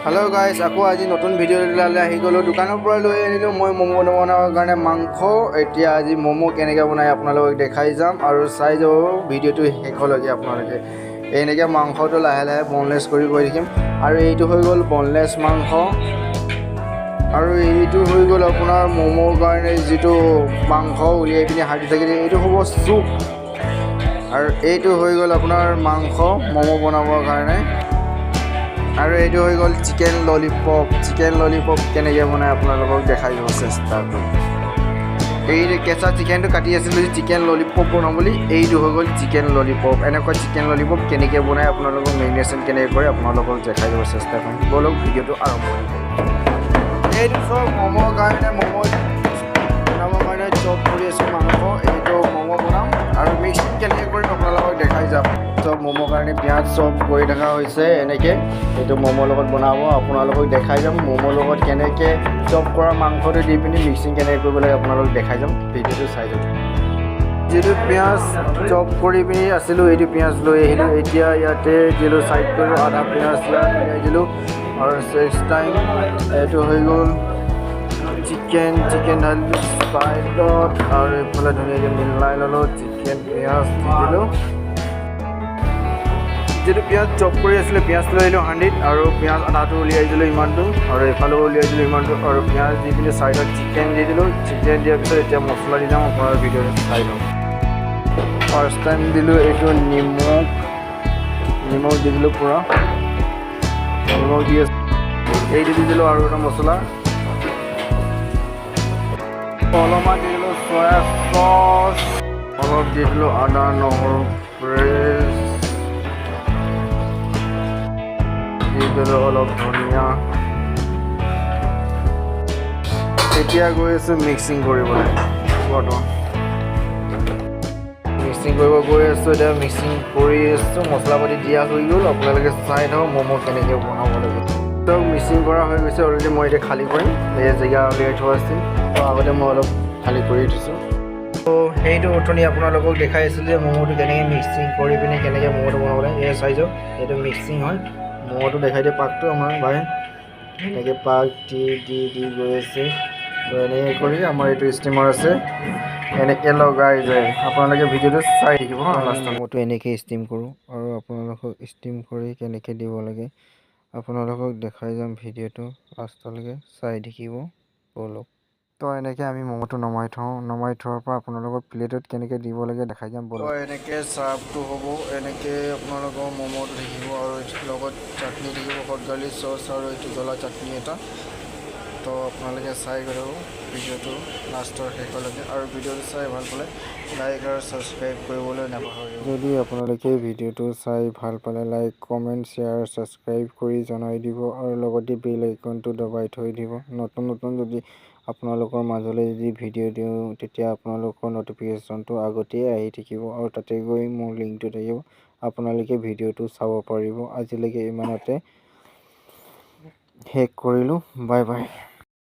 hello guys আকৌ আজি নতুন ভিডিও লালে আহি গলো দোকানৰ পৰা লৈ আনিলো মই মমো বনাবৰ কাৰণে মাংস এতিয়া আজি মমো কেনেকৈ বনাই আপোনালোকক দেখাই যাম আৰু চাই যাব ভিডিওটো শেষলৈকে আপোনালোকে এনেকৈ মাংসটো লাহে লাহে বনলেছ কৰি গৈ থাকিম আৰু এইটো হৈ গ'ল বনলেছ মাংস আৰু এইটো হৈ গ'ল আপোনাৰ মমোৰ কাৰণে যেটো মাংস উলিয়াই পিনি হাড়ি থাকে এইটো হ'ব চুপ আৰু এইটো হৈ গ'ল আপোনাৰ মাংস মমো বনাবৰ কাৰণে আৰু এইটো হৈ গ'ল চিকেন ললিপপ কেনেকৈ বনাই আপোনালোকক দেখাই দিব চেষ্টা কৰিম এই কেঁচা চিকেনটো কাটি আছিলোঁ চিকেন ললিপপ বনাম বুলি এইটো হৈ গ'ল চিকেন ললিপপ এনেকুৱা চিকেন ললিপপ কেনেকৈ বনাই আপোনালোকক মেৰিনেশ্যন কেনেকৈ কৰে আপোনালোকক দেখাই দিব চেষ্টা কৰিম বলক ভিডিঅ'টো আৰম্ভ কৰিম এইটো চব ম'মৰ কাৰণে ম'ম' বনাবৰ কাৰণে চব কৰি আছোঁ মাংস এইটো ম'ম' বনাম আৰু মিক্সিং কেনেকৈ কৰিম আপোনালোকক দেখাই যাম চব ম'মৰ কাৰণে পিঁয়াজ চব কৰি থকা হৈছে এনেকৈ এইটো ম'মৰ লগত বনাব আপোনালোকক দেখাই যাম ম'মৰ লগত কেনেকৈ চব কৰা মাংসটো দি পিনি মিক্সিং কেনেকৈ কৰিব লাগে আপোনালোকক দেখাই যাম ভিডিঅ'টো চাই যাম যিটো পিঁয়াজ চপ কৰি পিনি আছিলোঁ এইটো পিঁয়াজ লৈ আহিলোঁ এতিয়া ইয়াতে যিটো চাইড কৰিলোঁ আধা পিঁয়াজ ইয়াত মিলাই দিলোঁ আৰু নেক্সট টাইম এইটো হৈ গ'ল চিকেন ঢালিলোঁ চাইডত আৰু এইফালে ধুনীয়াকৈ মিলাই ল'লোঁ চিকেন পিঁয়াজ দি দিলোঁ যিটো পিঁয়াজ চপ কৰি আছিলে পিঁয়াজ লৈ আহিলোঁ হাণ্ডিত আৰু পিঁয়াজ আধাটো উলিয়াই দিলোঁ ইমানটো আৰু এইফালেও উলিয়াই দিলোঁ ইমানটো আৰু পিঁয়াজ দি পিনি চাইডত চিকেন দি দিলোঁ চিকেন দিয়াৰ পিছত এতিয়া মছলা দি যাম আপোনাৰ ভিডিঅ'টো চাই লওঁ ফাৰ্ষ্ট টাইম দিলোঁ এইটো নিমখ দি দিলোঁ পূৰা নিমখ দি আছোঁ এইটো দি দিলোঁ আৰু এটা মছলা অলপমান দি দিলোঁ চয়া চচ অলপ দি দিলোঁ আদা নহৰু পেষ্ট দি দিলোঁ অলপ ধনিয়া এতিয়া গৈ আছোঁ মিক্সিং কৰিবলৈ বৰ্তমান মিক্সিং কৰিব গৈ আছোঁ এতিয়া মিক্সিং কৰি আছোঁ মছলা পাতি দিয়া হৈ গ'ল আপোনালোকে চাই থাকক ম'ম' কেনেকৈ বনাব লাগে তো মিক্সিং কৰা হৈ গৈছে অলৰেডি মই এতিয়া খালী কৰিম এই জেগা উলিয়াই থোৱা আছিল তো আগতে মই অলপ খালী কৰি থৈছোঁ তো সেইটো অথনি আপোনালোকক দেখাই আছিলোঁ যে ম'ম'টো কেনেকৈ মিক্সিং কৰি পিনি কেনেকৈ ম'ম'টো বনাব লাগে এই চাইজ এইটো মিক্সিং হয় ম'ম'টো দেখাই দিয়ে পাকটো আমাৰ ভাই এনেকৈ পাক দি গৈ আছে তো এনেকৈ কৰি আমাৰ এইটো ষ্টিমাৰ আছে এনেকৈ লগাই যায় আপোনালোকে ভিডিঅ'টো চাই থাকিব লাষ্টত ম'ম'টো এনেকৈ ষ্টিম কৰোঁ আৰু আপোনালোকক ষ্টিম কৰি কেনেকৈ দিব লাগে আপোনালোকক দেখাই যাম ভিডিঅ'টো লাষ্টলৈকে চাই থাকিব বলক তো এনেকৈ আমি ম'ম'টো নমাই থোৱাৰ পৰা আপোনালোকৰ প্লেটত কেনেকৈ দিব লাগে দেখাই যাম বলক এনেকৈ চাৰ্ভটো হ'ব এনেকৈ আপোনালোকৰ ম'ম'টো থাকিব আৰু লগত চাটনি থাকিব হট গাৰ্লিক চচ আৰু এইটো জ্বলা চাটনি এটা তো আপোনালোকে চাই গ'লে ভিডিঅ'টো লাষ্টৰ শেষলৈকে আৰু ভিডিঅ'টো চাই ভাল পালে লাইক আৰু ছাবস্ক্ৰাইব কৰিবলৈ নাপাহৰিব যদি আপোনালোকে ভিডিঅ'টো চাই ভাল পালে লাইক কমেণ্ট শ্বেয়াৰ ছাবস্ক্ৰাইব কৰি জনাই দিব আৰু লগতে বেল আইকনটো দবাই থৈ দিব নতুন যদি আপোনালোকৰ মাজলৈ যদি ভিডিঅ' দিওঁ তেতিয়া আপোনালোকৰ ন'টিফিকেশ্যনটো আগতেই আহি থাকিব আৰু তাতে গৈ মোৰ লিংকটো থাকিব আপোনালোকে ভিডিঅ'টো চাব পাৰিব আজিলৈকে ইমানতে শেষ কৰিলোঁ বাই বাই